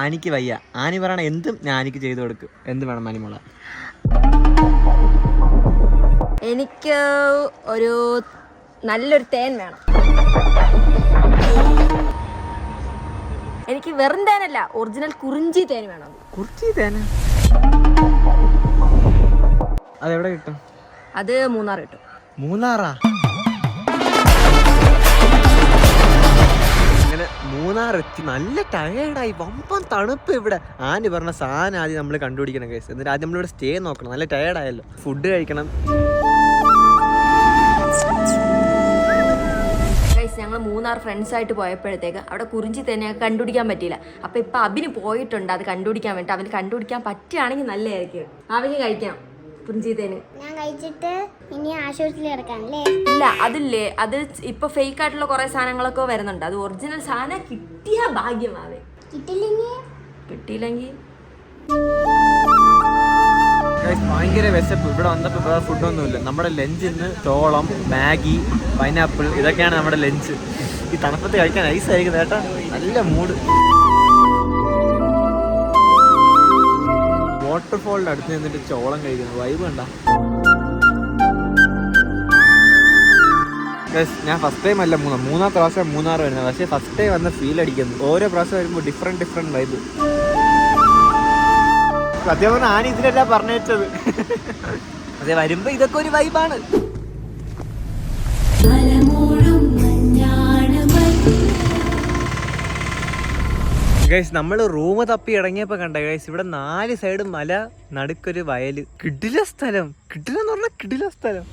ആനിക്ക് വയ്യ. ആനി പറയണ എന്തും ഞാൻ ആനിക്ക് ചെയ്തു കൊടുക്കും. എന്ത് വേണം മണിമോള? എനിക്ക് ഒരു നല്ലൊരു തേൻ വേണം. എനിക്ക് വെറും തേനല്ല, ഒറിജിനൽ കുറിഞ്ചി തേൻ വേണം. കുറിച്ചി തേന അതെവിടെ കിട്ടും? അത് മൂന്നാർ കിട്ടും. മൂന്നാറാ? അങ്ങനെ മൂന്നാറെത്തി നല്ല ടയേർഡായി. വമ്പൻ തണുപ്പ് ഇവിടെ. ആനി പറഞ്ഞ സാധനം ആദ്യം നമ്മൾ കണ്ടുപിടിക്കണം കേസ്. എന്നിട്ട് ആദ്യം നമ്മളിവിടെ സ്റ്റേ നോക്കണം. നല്ല ടയേർഡായല്ലോ. ഫുഡ് കഴിക്കണം. ഞങ്ങൾ മൂന്നാർ ഫ്രണ്ട്സായിട്ട് പോയപ്പോഴത്തേക്ക് അവിടെ കുറിഞ്ചി തന്നെ കണ്ടുപിടിക്കാൻ പറ്റിയില്ല. അപ്പോൾ ഇപ്പം അഭിന് പോയിട്ടുണ്ട് അത് കണ്ടുപിടിക്കാൻ വേണ്ടി. അവന് കണ്ടുപിടിക്കാൻ പറ്റുകയാണെങ്കിൽ നല്ലതായിരിക്കും. അവന് കഴിക്കാം കുറിഞ്ചി തേന്. ഞാൻ കഴിച്ചിട്ട് ഇനി ആശുപത്രിയിൽ കിടക്കാനല്ലേ? ഇല്ല, അതില്ലേ, അത് ഇപ്പൊ ഫേക്ക് ആയിട്ടുള്ള കുറെ സാധനങ്ങളൊക്കെ വരുന്നുണ്ട്. അത് ഒറിജിനൽ സാധനം കിട്ടിയ ഭാഗ്യമാവേ. കിട്ടിയില്ലെങ്കിൽ ഭയങ്കര വിശപ്പ്. ഇവിടെ വന്നപ്പോൾ വേറെ ഫുഡൊന്നുമില്ല. നമ്മുടെ ലഞ്ച് ഇന്ന് ചോളം, മാഗി, പൈനാപ്പിൾ ഇതൊക്കെയാണ് നമ്മുടെ ലഞ്ച്. ഈ തണുപ്പത്ത് കഴിക്കാൻ ഐസായിരിക്കും കേട്ടാ. നല്ല മൂഡ്. വാട്ടർഫോളിന്റെ അടുത്ത് നിന്നിട്ട് ചോളം കഴിക്കുന്നു. വൈബ് കണ്ട. ഞാൻ ഫസ്റ്റ് ടൈം അല്ല മൂന്നാമത്തെ പ്രാവശ്യം മൂന്നാർ വരുന്നത്. പക്ഷേ ഫസ്റ്റ് ടൈം വന്ന ഫീൽ അടിക്കുന്നു. ഓരോ പ്രാവശ്യം വരുമ്പോൾ ഡിഫറെന്റ് വൈബ്. സത്യം പറഞ്ഞാൽ ആന ഇതിനല്ല പറഞ്ഞത്. അതെ, വരുമ്പോ ഇതൊക്കെ ഒരു വൈബാണ്. ഗൈസ് നമ്മൾ റൂം തപ്പി ഇറങ്ങിയപ്പോ കണ്ട ഗൈസ് ഇവിടെ 4 സൈഡും മല, നടുക്കൊരു വയല്. കിടില സ്ഥലം. കിടിലെന്ന് പറഞ്ഞാൽ കിടില സ്ഥലം.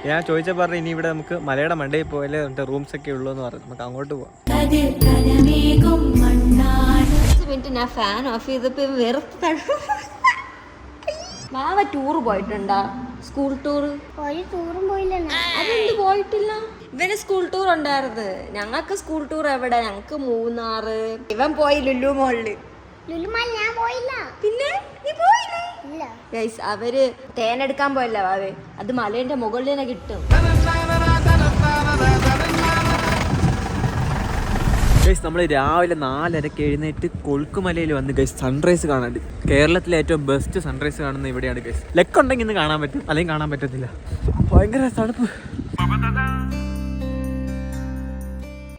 ഞാൻ ചോദിച്ച പറഞ്ഞു ഇനി ഇവിടെ നമുക്ക് മലയുടെ മണ്ടയിൽ പോയാലേ റൂംസ് ഒക്കെ ഉള്ളൂ എന്ന് പറഞ്ഞു. നമുക്ക് അങ്ങോട്ട് പോവാം. ഞാൻ ഫാൻ ഓഫ് ചെയ്തപ്പോ വെറുതെ. മാവ ടൂറ് പോയിട്ടുണ്ടാ? School tour? ഒരു ടൂറും പോയില്ല. അതെന്ത് പോയിട്ടില്ല? ഇവന് സ്കൂൾ ടൂർ ഉണ്ടായിരുന്നു. ഞങ്ങൾക്ക് സ്കൂൾ ടൂർ എവിടെ? ഞങ്ങക്ക് മൂന്നാറ്. ഇവൻ പോയി ലുലു മോളില്. ഞാൻ പോയില്ല. പിന്നെ നീ പോയില്ലേ? ഇല്ല ഗൈസ്, അവര് തേനെടുക്കാൻ പോയല്ല വാവേ. അത് മലേന്റെ മുകളിൽ തന്നെ കിട്ടും. ഗൈസ് നമ്മൾ രാവിലെ 4:30 എഴുന്നേറ്റ് കൊളുക്കുമലയിൽ വന്ന് ഗൈസ് സൺറൈസ് കാണാൻ. കേരളത്തിലെ ഏറ്റവും ബെസ്റ്റ് സൺറൈസ് കാണുന്ന ഇവിടെയാണ് ഗൈസ്. ലക്കുണ്ടെങ്കിൽ ഇന്ന് കാണാൻ പറ്റും, അല്ലെങ്കിൽ കാണാൻ പറ്റത്തില്ല. ഭയങ്കര തണുപ്പ്.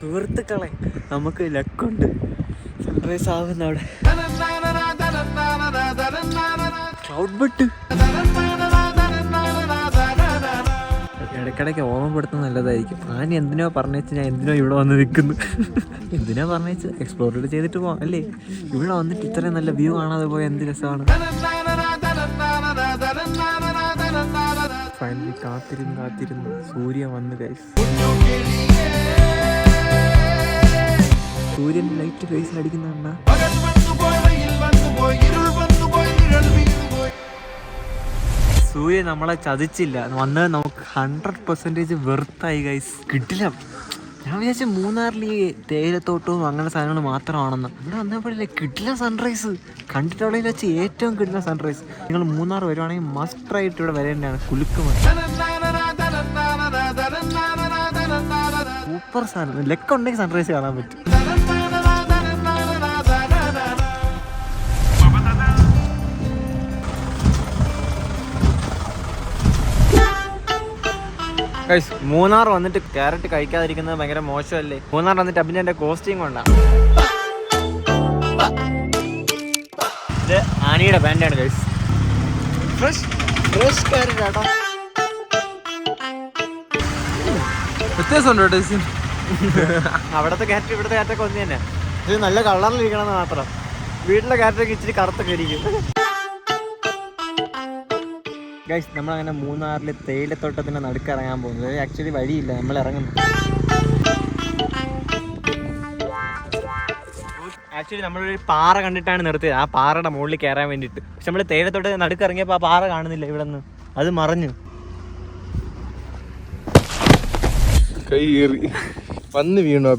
സുഹൃത്തുക്കളെ, നമുക്ക് ലക്കുണ്ട്. സൺറൈസ് ആവുന്ന അവിടെ ക്ലൗഡ് ബട്ട്. ഇടയ്ക്കിടയ്ക്ക് ഓർമ്മപ്പെടുത്തുന്നത് നല്ലതായിരിക്കും. ആനി എന്തിനോ പറഞ്ഞേച്ച് ഞാൻ എന്തിനോ ഇവിടെ വന്ന് നിൽക്കുന്നു. എന്തിനോ പറഞ്ഞേച്ച് എക്സ്പ്ലോർ ചെയ്തിട്ട് പോവാം അല്ലേ? ഇവിടെ വന്നിട്ട് ഇത്രയും നല്ല വ്യൂ കാണാതെ പോയ എന്ത് രസമാണ്. ഫൈനലി കാത്തിരുന്ന് സൂര്യൻ വന്ന് ഗൈസ്. സൂര്യൻ ലൈറ്റ് ഫേസിൽ അടിക്കുന്നുണ്ടാ. സൂര്യൻ നമ്മളെ ചതിച്ചില്ല. വന്നത് നമുക്ക് 100% വെറുത്തായി ഗൈസ്. കിട്ടില്ല. ഞാൻ വിചാരിച്ച മൂന്നാറിൽ ഈ തേയിലത്തോട്ടവും അങ്ങനെ സാധനങ്ങൾ മാത്രമാണെന്ന്. ഇവിടെ വന്നപ്പോഴല്ലേ കിട്ടില്ല സൺറൈസ്. കണ്ടിട്ടുള്ളതിൽ വെച്ച് ഏറ്റവും കിട്ടുന്ന സൺറൈസ്. നിങ്ങൾ മൂന്നാർ വരുവാണെങ്കിൽ മസ്റ്റ് ആയിട്ട് ഇവിടെ വരേണ്ടതാണ്. കുലുക്കുമല സൂപ്പർ സാധനം. ലെക്കുണ്ടെങ്കിൽ സൺറൈസ് കാണാൻ പറ്റും. മൂന്നാർ വന്നിട്ട് ക്യാരറ്റ് കഴിക്കാതിരിക്കുന്നത് ഭയങ്കര മോശമല്ലേ? മൂന്നാർ വന്നിട്ട് അഭിന്റെ എന്റെ കോസ്റ്റ്യൂം കൊണ്ടാണ്. ഇത് ആനിയുടെ പാൻ്റാണ് ഗൈസ്. ഫ്രഷ് ക്യാരറ്റ് കേട്ടോ. വ്യത്യാസമുണ്ടോ ടേസ്റ്റ്? അവിടുത്തെ ക്യാരറ്റ് ഇവിടുത്തെ ക്യാരറ്റൊക്കെ ഒന്ന് തന്നെ. ഇത് നല്ല കളറിലിരിക്കണമെന്ന് മാത്രം. വീട്ടിലെ ക്യാരറ്റൊക്കെ ഇച്ചിരി കറുത്തൊക്കെ ഇരിക്കും. ഗൈസ് നമ്മളങ്ങനെ മൂന്നാറിൽ തേയിലത്തോട്ടത്തിൻ്റെ നടുക്ക് ഇറങ്ങാൻ പോകുന്നത്. ആക്ച്വലി വഴിയില്ല, നമ്മൾ ഇറങ്ങുന്നു. ആക്ച്വലി നമ്മളൊരു പാറ കണ്ടിട്ടാണ് നിർത്തിയത്. ആ പാറയുടെ മുകളിൽ കയറാൻ വേണ്ടിയിട്ട്. പക്ഷെ നമ്മൾ തേയിലത്തോട്ടത്തിന് നടുക്ക് ഇറങ്ങിയപ്പോൾ ആ പാറ കാണുന്നില്ല. ഇവിടെ നിന്ന് അത് മറഞ്ഞു. കൈ കയറി വന്ന് വീണു.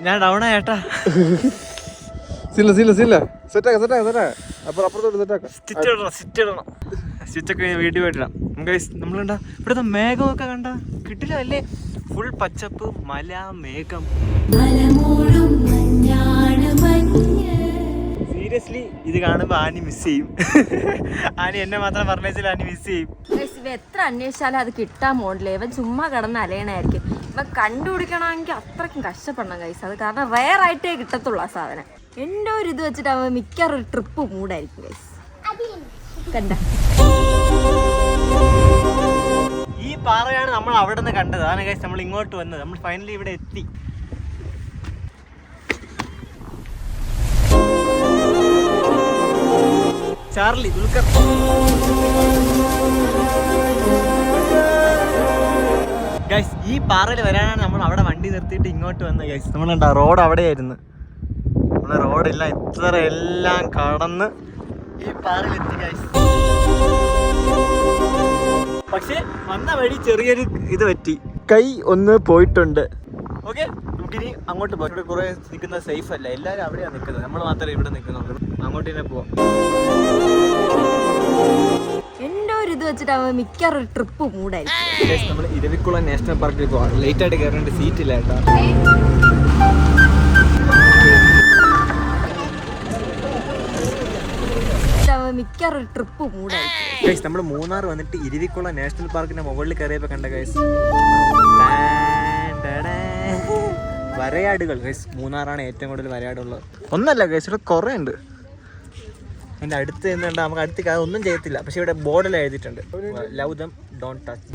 ഞാൻ ഡൗൺ ആയേട്ടാ. സില്ല സെറ്റാക്ക അപ്പുറത്തോട്ട് സെറ്റാക്കാം. സിറ്റ് ഇടണം. സ്വിച്ചൊക്കെ വീട്ടിൽ പോയിട്ടിടാം. ഗൈസ് നമ്മൾ കണ്ട ഇവിടുത്തെ മേഘമൊക്കെ കണ്ട കിട്ടില്ല അല്ലേ? ഫുൾ പച്ചപ്പ്, മല, മേഘം. സീരിയസ്ലി ഇത് കാണുമ്പോൾ ആനി മിസ് ചെയ്യും. ആനി എന്നെ മാത്രം പറഞ്ഞാൽ ആനി മിസ് ചെയ്യും. ഇവ എത്ര അന്വേഷിച്ചാലും അത് കിട്ടാൻ പോണില്ല. ഇവൻ ചുമ്മാ കിടന്ന് അലയണായിരിക്കും. ഇവ കണ്ടുപിടിക്കണമെങ്കിൽ അത്രയ്ക്കും കഷ്ടപ്പെടണം ഗൈസ്. അത് കാരണം റെയർ ആയിട്ടേ കിട്ടത്തുള്ളൂ ആ സാധനം. എൻ്റെ ഒരു ഇത് വെച്ചിട്ട് അവൻ മിക്കവാറും ട്രിപ്പ് മൂടായിരിക്കും ഗൈസ്. കണ്ട ഈ പാറയാണ് നമ്മൾ അവിടെ നിന്ന് കണ്ടത്. അതാണ് ഗൈസ് നമ്മൾ ഇങ്ങോട്ട് വന്നത്. നമ്മൾ ഫൈനലി ഇവിടെ എത്തി. ചാർലി ദുൽഖർ. ഗൈസ് ഈ പാറയിൽ വരാനാണ് നമ്മൾ അവിടെ വണ്ടി നിർത്തിയിട്ട് ഇങ്ങോട്ട് വന്നത് ഗൈസ്. നമ്മൾ കണ്ട റോഡ് അവിടെയായിരുന്നു. നമ്മളെ റോഡില്ല ഇത്ര എല്ലാം കടന്ന് ഈ പാറയിൽ എത്തി ഗൈസ്. പക്ഷെ വന്ന വഴി ചെറിയൊരു ഇത് പറ്റി, കൈ ഒന്ന് പോയിട്ടുണ്ട്. ഓക്കെ, നമുക്കിനി അങ്ങോട്ട് പോകാം. ഇവിടെ കുറെ നിൽക്കുന്നത് സേഫ് അല്ല, എല്ലാവരും അവിടെയാണ് നിൽക്കുന്നത്, നമ്മൾ മാത്രമേ ഇവിടെ നിൽക്കുന്നുള്ളൂ. അങ്ങോട്ട് തന്നെ പോവാം. എൻ്റെ ഒരു ഇത് വെച്ചിട്ട് അവൻ മിക്കവാറും ട്രിപ്പ് മൂടായിരിക്കും. നമ്മൾ ഇരവിക്കുളം നാഷണൽ പാർക്കിൽ പോവാം. ലേറ്റ് ആയിട്ട് കയറേണ്ട സീറ്റ് ഇല്ല കേട്ടോ. മിക്കവാറും ട്രിപ്പ് മൂടായിരിക്കും. ഗൈസ് നമ്മൾ മൂന്നാർ വന്നിട്ട് ഇരവിക്കുളം നാഷണൽ പാർക്കിന്റെ മുകളിൽ കയറിയപ്പോൾ കണ്ട ഗൈസ് വരയാടുകൾ. ഗൈസ് മൂന്നാറാണ് ഏറ്റവും കൂടുതൽ വരയാടുള്ളത്. ഒന്നല്ല ഗൈസ്, ഇവിടെ കുറേ ഉണ്ട്. അതിൻ്റെ അടുത്ത് നിന്നുണ്ട്. നമുക്ക് അടുത്ത് ഒന്നും ചെയ്യത്തില്ല, പക്ഷെ ഇവിടെ ബോർഡിൽ എഴുതിയിട്ടുണ്ട് ലവ് ദം ഡോണ്ട് ടച്ച്.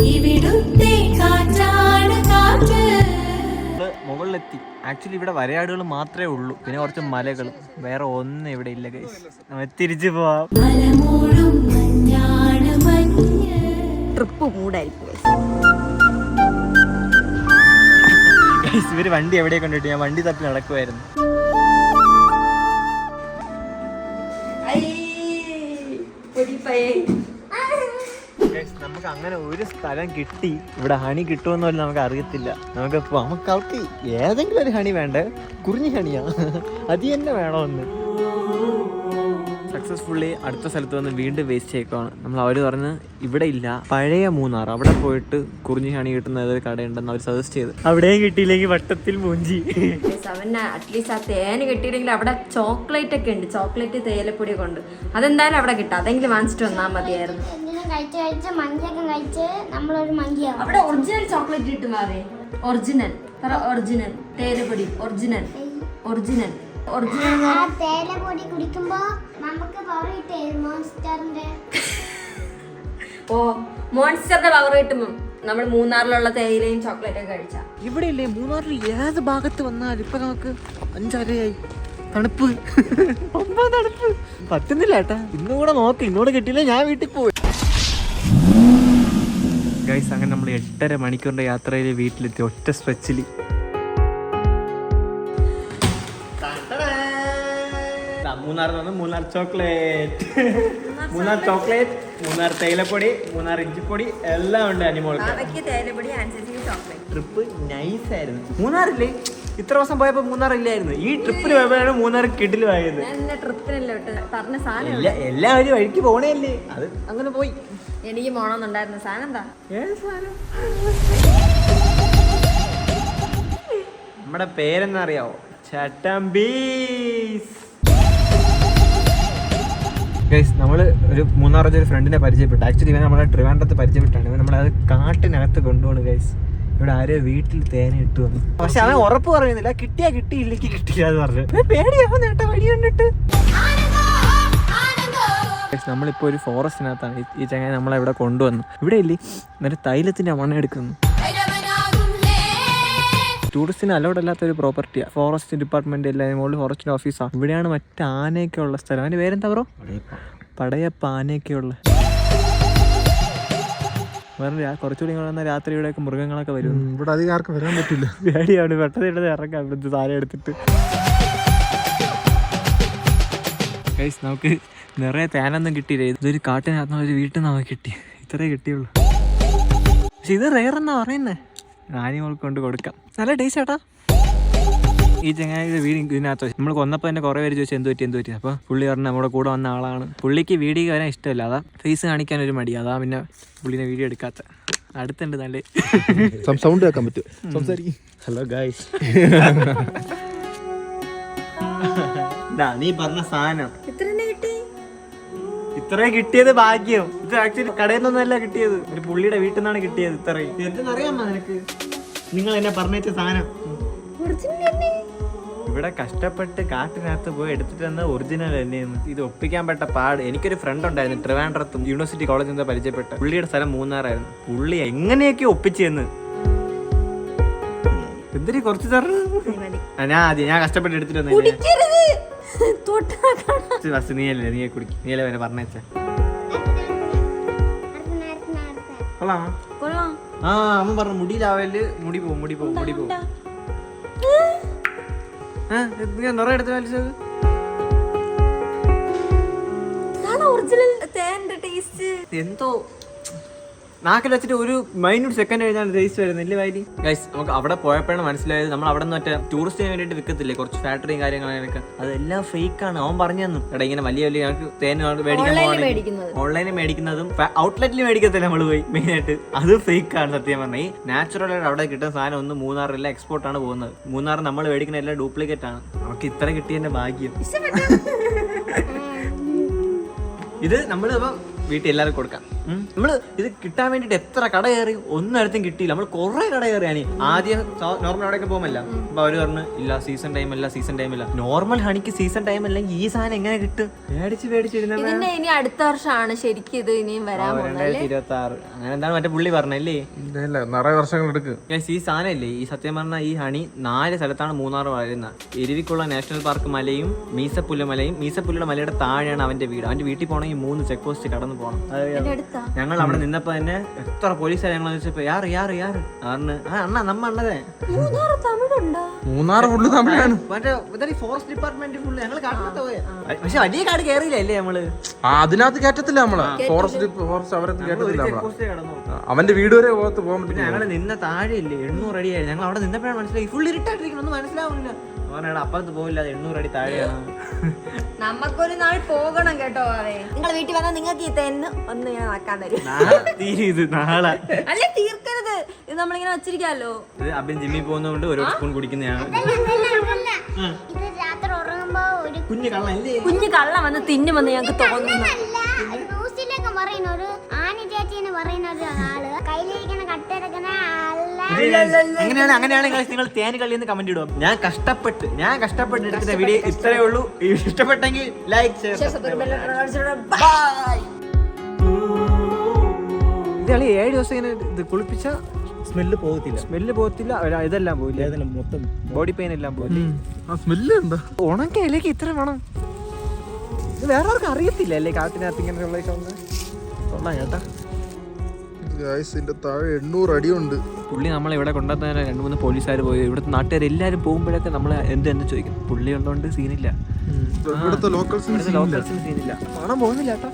മുകളിലെത്തി. ആക്ച്വലി ഇവിടെ വരയാടുകൾ മാത്രമേ ഉള്ളൂ, പിന്നെ കുറച്ച് മലകളും, വേറെ ഒന്നും ഇവിടെ ഇല്ല ഗൈസ്. നമ്മൾ തിരിച്ചു പോവാം. ട്രിപ്പ് മൂടായിരിക്കും. ഇവര് വണ്ടി എവിടെ കൊണ്ടിട്ട് ഞാൻ വണ്ടി തപ്പി നടക്കുമായിരുന്നു. നമുക്ക് അങ്ങനെ ഒരു സ്ഥലം കിട്ടി. ഇവിടെ ഹണി കിട്ടുമെന്ന് പോലും നമുക്ക് അറിയത്തില്ല. നമുക്ക് അവർക്ക് ഏതെങ്കിലും ഒരു ഹണി വേണ്ടേ? കുറിഞ്ഞി ഹണിയാ, അത് തന്നെ വേണമെന്ന്. സക്സസ്ഫുള്ളി അടുത്ത സ്ഥലത്ത് വന്ന് വീണ്ടും വേസ്റ്റ് ചെയ്യേക്കുവാണ്. നമ്മൾ അവർ പറഞ്ഞ് ഇവിടെ ഇല്ല, പഴയ മൂന്നാർ അവിടെ പോയിട്ട് കുറിഞ്ഞി ഹണി കിട്ടുന്ന ഏതൊരു കടയുണ്ടെന്ന് അവർ സജസ്റ്റ് ചെയ്ത്. അവിടെയും കിട്ടിയില്ലെങ്കിൽ വട്ടത്തിൽ മൂഞ്ചി. അവന് അറ്റ്ലീസ്റ്റ് ആ തേന് കിട്ടിയില്ലെങ്കിൽ അവിടെ ചോക്ലേറ്റ് ഒക്കെ ഉണ്ട്, ചോക്ലേറ്റ് തേയിലപ്പൊടി കൊണ്ട്. അതെന്തായാലും അവിടെ കിട്ടും. അതെങ്കിലും വാങ്ങിച്ചിട്ട് വന്നാൽ മതിയായിരുന്നു. അവിടെ ഒറിജിനൽ ചോക്ലേറ്റ് കിട്ടും. അതെ ഒറിജിനൽ ഒറിജിനൽ തേയിലപ്പൊടി ഒറിജിനൽ ഒറിജിനൽ ഒറിജിനൽ. തേയിലപ്പൊടി കുടിക്കുമ്പോ നമുക്ക് ഓ മോൺസ്റ്ററിന്റെ പവർ കിട്ടുമ്പോ നമ്മൾ മൂന്നാറിലുള്ള തേയിലയും ചോക്ലേറ്റും കഴിച്ച. ഇവിടെ ഇല്ലേ മൂന്നാറിൽ ഏത് ഭാഗത്ത് വന്നാലും ഇപ്പൊ നമുക്ക് 5 അരയായി. തണുപ്പ് തണുപ്പ് പറ്റുന്നില്ല ഏട്ടാ. ഇന്നും കൂടെ നോക്ക്, ഇന്നോട് കിട്ടിയില്ല ഞാൻ വീട്ടിൽ പോയി. ഗൈസ് അങ്ങനെ നമ്മൾ 8.5 മണിക്കൂറിന്റെ യാത്രയിൽ വീട്ടിലെത്തി ഒറ്റ സ്ട്രെച്ചിൽ. മൂന്നാർ ചോക്ലേറ്റ്, മൂന്നാർ ചോക്ലേറ്റ്, മൂന്നാർ തേയിലപ്പൊടി, മൂന്നാർ ഇഞ്ചിപ്പൊടി എല്ലാം ഉണ്ട്. അനിമോൾക്ക് ട്രിപ്പ് നൈസ് ആയിരുന്നു. മൂന്നാറില്ലേ ഇത്ര ദിവസം പോയപ്പോ മൂന്നാർ ഇല്ലായിരുന്നു. ഈ ട്രിപ്പിന് പോയപ്പോഴാണ് മൂന്നാർ കിടിലുമായത്. എല്ലാവരും വഴിക്ക് പോണേല്ലേ, അത് അങ്ങനെ പോയി. എനിക്ക് പോണമെന്നുണ്ടായിരുന്ന സാധനം എന്താ? നമ്മുടെ പേരെന്നാ അറിയാവോ? ചട്ടമ്പീസ്. ഗൈസ് നമ്മൾ ഒരു മൂന്നാറൊരു ഫ്രണ്ടിനെ പരിചയപ്പെട്ടു. ആക്ച്വലി ഇവൻ നമ്മളെ ട്രിവാൻഡ്രത്ത് പരിചയപ്പെട്ടാണ്. ഇവൻ നമ്മളത് കാട്ടിനകത്ത് കൊണ്ടുപോകണ് ഗൈസ്. ഇവിടെ ആരോ വീട്ടിൽ തേന ഇട്ടു വന്നു. പക്ഷെ അവൻ ഉറപ്പ് പറയുന്നില്ല, കിട്ടിയാ കിട്ടി, ഇല്ലെങ്കിൽ കിട്ടില്ല എന്ന് പറഞ്ഞു. പേടിയാവുന്ന ഏട്ടാ വഴി കണ്ടിട്ട്. നമ്മളിപ്പോൾ ഒരു ഫോറസ്റ്റിനകത്താണ്. ഈ ചങ്ങായി നമ്മളെ ഇവിടെ കൊണ്ടുവന്നു. ഇവിടെ ഇല്ലേ എന്നിട്ട് തൈലത്തിന്റെ മണം എടുക്കുന്നു. ടൂറിസ്റ്റിന് അലൗഡ് അല്ലാത്ത ഒരു പ്രോപ്പർട്ടിയാണ്. ഫോറസ്റ്റ് ഡിപ്പാർട്ട്മെന്റ് എല്ലാം മുകളിൽ ഫോറസ്റ്റ് ഓഫീസാണ്. ഇവിടെയാണ് മറ്റു ആനയൊക്കെ ഉള്ള സ്ഥലം. അതിന്റെ പേരെന്താ ബ്രോ? പടയപ്പ ആനയൊക്കെ ഉള്ള. വേറെ കുറച്ചുകൂടി രാത്രി ഇവിടെയൊക്കെ മൃഗങ്ങളൊക്കെ വരും. ഇവിടെ അധികം ആർക്കും വരാൻ പറ്റില്ല, പേടിയാണ്. പെട്ടെന്ന് ഇടത് ഇറങ്ങാം ഇവിടുത്തെ സാധനം എടുത്തിട്ട്. ഗൈസ് നമുക്ക് നിറയെ തേനൊന്നും കിട്ടിയില്ല. ഇതൊരു കാട്ടിനകത്ത് ഒരു വീട്ടിൽ നിന്ന് നമുക്ക് കിട്ടി. ഇത്രേ കിട്ടിയുള്ളൂ. പക്ഷെ ഇത് റെയർ എന്നാ പറയുന്നേ. ആനിമോൾക്ക് കൊണ്ട് കൊടുക്കാം. നല്ല ടേസ്റ്റ് ചേട്ടാ. ഈ ചങ്ങായിയുടെ വീട് ഇതിനകത്ത് നമ്മൾ കൊന്നപ്പോൾ തന്നെ കുറേ പേര് ചോദിച്ചു എന്ത് പറ്റി അപ്പോൾ പുള്ളി പറഞ്ഞ നമ്മുടെ കൂടെ വന്ന ആളാണ്. പുള്ളിക്ക് വീഡിയോ വരാൻ ഇഷ്ടമല്ല, അതാ ഫേസ് കാണിക്കാൻ ഒരു മടി, അതാ പിന്നെ പുള്ളിനെ വീഡിയോ എടുക്കാത്ത. അടുത്തുണ്ട് നല്ല സൗണ്ട് കേൾക്കാൻ പറ്റും. സംസാരിക്കും. ഹലോ ഗായ്സ്, നീ പറഞ്ഞ സാധനം ഇത്രയും കിട്ടിയത് ഭാഗ്യം. ഇത് ആക്ച്വലി കടയിൽ നിന്നല്ല കിട്ടിയത്, ഒരു പുള്ളിയുടെ വീട്ടിൽ നിന്നാണ് കിട്ടിയത്. ഇത്രയും എന്തെന്നറിയാമോ നിനക്ക്? നിങ്ങൾ എന്നെ പറഞ്ഞ സാധനം ഇവിടെ കഷ്ടപ്പെട്ട് കാട്ടിനകത്ത് പോയി എടുത്തിട്ട് വന്ന ഒറിജിനൽ തന്നെയെന്ന്. ഇത് ഒപ്പിക്കാൻ പെട്ട പാട്. എനിക്കൊരു ഫ്രണ്ട് ഉണ്ടായിരുന്നു ട്രിവാൻഡ്രത്തും യൂണിവേഴ്സിറ്റി കോളേജിൽ നിന്ന് പരിചയപ്പെട്ട. പുള്ളിയുടെ സ്ഥലം മൂന്നാറായിരുന്നു. പുള്ളി എങ്ങനെയൊക്കെ ഒപ്പിച്ചെന്ന് എന്തിരി കുറച്ച് തരണം. ഞാൻ കഷ്ടപ്പെട്ട് എടുത്തിട്ട് വന്നേ. നീയല്ലേ നീയെ കുടിക്കും, നീയല്ലേ വരെ പറഞ്ഞേച്ച. കൊള്ളാമോ? ആ അമ്മ പറഞ്ഞു മുടിയിലാവല് മുടി പോവും. നിറ എടുത്ത് വലിച്ചത് എന്തോ നാക്കിൽ വെച്ചിട്ട് ഒരു മൈന്യൂട്ട് സെക്കൻഡ് കഴിഞ്ഞാൽ ടേസ്റ്റ് വരുന്നില്ല വൈലി. ഗൈസ്, നമുക്ക് അവിടെ പോയപ്പോഴാണ് മനസ്സിലായത് നമ്മൾ അവിടെ നിന്ന് മറ്റേ ടൂറിസ്റ്റിന് വേണ്ടിയിട്ട് വിൽക്കത്തില്ലേ കുറച്ച് ഫാക്ടറിയും കാര്യങ്ങളൊക്കെ, അതെല്ലാം ഫേക്കാണ്. അവൻ പറഞ്ഞു തന്നു, എടാ ഇങ്ങനെ വലിയ ഞങ്ങൾക്ക് തേൻ മേടിക്കാൻ ഓൺലൈനിൽ മേടിക്കുന്നതും ഔട്ട്ലെറ്റിൽ മേടിക്കത്തില്ല നമ്മൾ പോയി മെയിനായിട്ട്, അത് ഫേക്കാണ് സത്യം പറഞ്ഞാൽ. ഈ നാച്ചുറലായിട്ട് അവിടെ കിട്ടുന്ന സാധനം ഒന്നും മൂന്നാറിലെല്ലാം എക്സ്പോർട്ടാണ് പോകുന്നത്. മൂന്നാർ നമ്മൾ മേടിക്കുന്ന എല്ലാം ഡ്യൂപ്ലിക്കേറ്റ് ആണ്. നമുക്ക് ഇത്ര കിട്ടിയതിന്റെ ഭാഗ്യം. ഇത് നമ്മൾ ഇപ്പം വീട്ടിൽ എല്ലാവർക്കും കൊടുക്കാം. നമ്മള് ഇത് കിട്ടാൻ വേണ്ടിട്ട് എത്ര കട കയറി, ഒന്നിടത്തും കിട്ടിയില്ല. നമ്മൾ കുറെ കട കയറിയാണ്. ആദ്യം നോർമൽ അവിടെയൊക്കെ പോകുമല്ല, അപ്പൊ അവര് പറഞ്ഞു ഇല്ല സീസൺ ടൈമില്ല. നോർമൽ ഹണിക്ക് സീസൺ ടൈം അല്ലെങ്കിൽ ഈ സാധനം എങ്ങനെ കിട്ടും? പേടിച്ചിരുന്ന ഇനി അടുത്ത വർഷമാണ് ശരിക്കും ഇത് ഇനിയും വരാൻ 2026 അങ്ങനെ എന്താണ് മറ്റേ പുള്ളി പറഞ്ഞല്ലേ, നിറയെ വർഷങ്ങൾ എടുക്കും. ഈ സാധനം ഇല്ലേ, ഈ സത്യം പറഞ്ഞാൽ ഈ ഹണി 4 സ്ഥലത്താണ് മൂന്നാർ വളരുന്നത്. എരുവിക്കുള്ള നാഷണൽ പാർക്ക് മലയും മീസപ്പുല്ലുള്ള മലയുടെ താഴെയാണ് അവന്റെ വീട്. അവന്റെ വീട്ടിൽ പോകണമെങ്കിൽ 3 ചെക്ക് പോസ്റ്റ് കടന്നു പോകണം. ഞങ്ങൾ അവിടെ നിന്നപ്പോ തന്നെ എത്ര പോലീസുകാർ ഞങ്ങൾ ചോദിച്ചപ്പോ യാറ് അണ്ണ നമ്മ അണ്ണതേ മൂന്നാർ ഫുള്ള് തമിഴാണ്. മറ്റേ ഫോറസ്റ്റ് ഡിപ്പാർട്ട്മെന്റ് ഫുള്ള് ഞങ്ങൾ കാട്ടിനകത്ത് പോയ. പക്ഷെ വലിയ കാട് കയറിയില്ലേ നമ്മള്, അതിനകത്ത് കയറ്റത്തില്ല നമ്മള്. ഫോറസ്റ്റ് അവരത്ത് കയറ്റത്തില്ല. അവന്റെ വീട് വരെ പോകാൻ പറ്റും. ഞങ്ങള് നിന്ന താഴെ ഇല്ലേ 800 അടിയായി. ഞങ്ങൾ അവിടെ നിന്നപ്പോഴാണ് മനസ്സിലായി ഫുൾ ഇരുട്ടായിട്ടിരിക്കണം, ഒന്നും മനസ്സിലാവുന്നില്ല. അപ്പുറത്ത് പോയില്ല, 800 അടി താഴെയാണ്. നമുക്കൊരു നാൾ പോകണം കേട്ടോ. നിങ്ങൾ വീട്ടിൽ വന്നാൽ നിങ്ങൾക്ക് ഈ തെന്ന് ഒന്ന് ഞാൻ ആക്കാൻ തരും. നാളെ അല്ലെ തീർക്കരുത്, ഇത് നമ്മളിങ്ങനെ വെച്ചിരിക്കാലോ. ഇത് അബിൻ ജിമ്മിൽ പോകുന്നതുകൊണ്ട് ഒരു സ്പൂൺ കുടിക്കുന്നതാണ്. ഇത് രാത്രി ഉറങ്ങുമ്പോ ഒരു കുഞ്ഞു കള്ളം വന്ന് തിന്നുമെന്ന് ഞങ്ങൾക്ക് തോന്നുന്നു. ന്യൂസിലൊക്കെ പറയുന്ന ഒരു ആനി ചേച്ചിന്ന് പറയുന്ന ഒരു ആള് കയ്യിലിരിക്കുന്ന കട്ടെടുക്കുന്ന അങ്ങനെയാണ് നിങ്ങൾ തേൻ കളി എന്ന് കമന്റ് ഇടുക. ഞാൻ കഷ്ടപ്പെട്ട് എടുക്കുന്ന വീഡിയോ ഇത്രയേ ഉള്ളൂ. ഇഷ്ടപ്പെട്ടെങ്കിൽ ലൈക്ക് ഇതളി 7 ദിവസം ഇങ്ങനെ ഇത് കുളിപ്പിച്ച സ്മെല്ല് പോകത്തില്ല. ഇതെല്ലാം പോയില്ല, മൊത്തം ബോഡി പെയിൻ എല്ലാം പോയില്ല. ഉണക്ക ഇലേക്ക് ഇത്ര വേണം. ഇത് വേറെ ആർക്കും അറിയത്തില്ല അല്ലേ കാട്ടിനകത്ത് ഇങ്ങനെയുള്ള കൊള്ളാം കേട്ടാ. താഴെ 800 അടിയുണ്ട്. പുള്ളി നമ്മളെ ഇവിടെ കൊണ്ടുവന്ന 2-3 പോലീസുകാർ പോയി. ഇവിടുത്തെ നാട്ടുകാർ എല്ലാവരും പോകുമ്പോഴൊക്കെ നമ്മൾ എന്ത് ചോദിക്കും. പുള്ളി ഉള്ളതുകൊണ്ട് സീനില്ല, ലോക്കൽസിന് സീനില്ല. മണം പോകുന്നില്ല കേട്ടോ.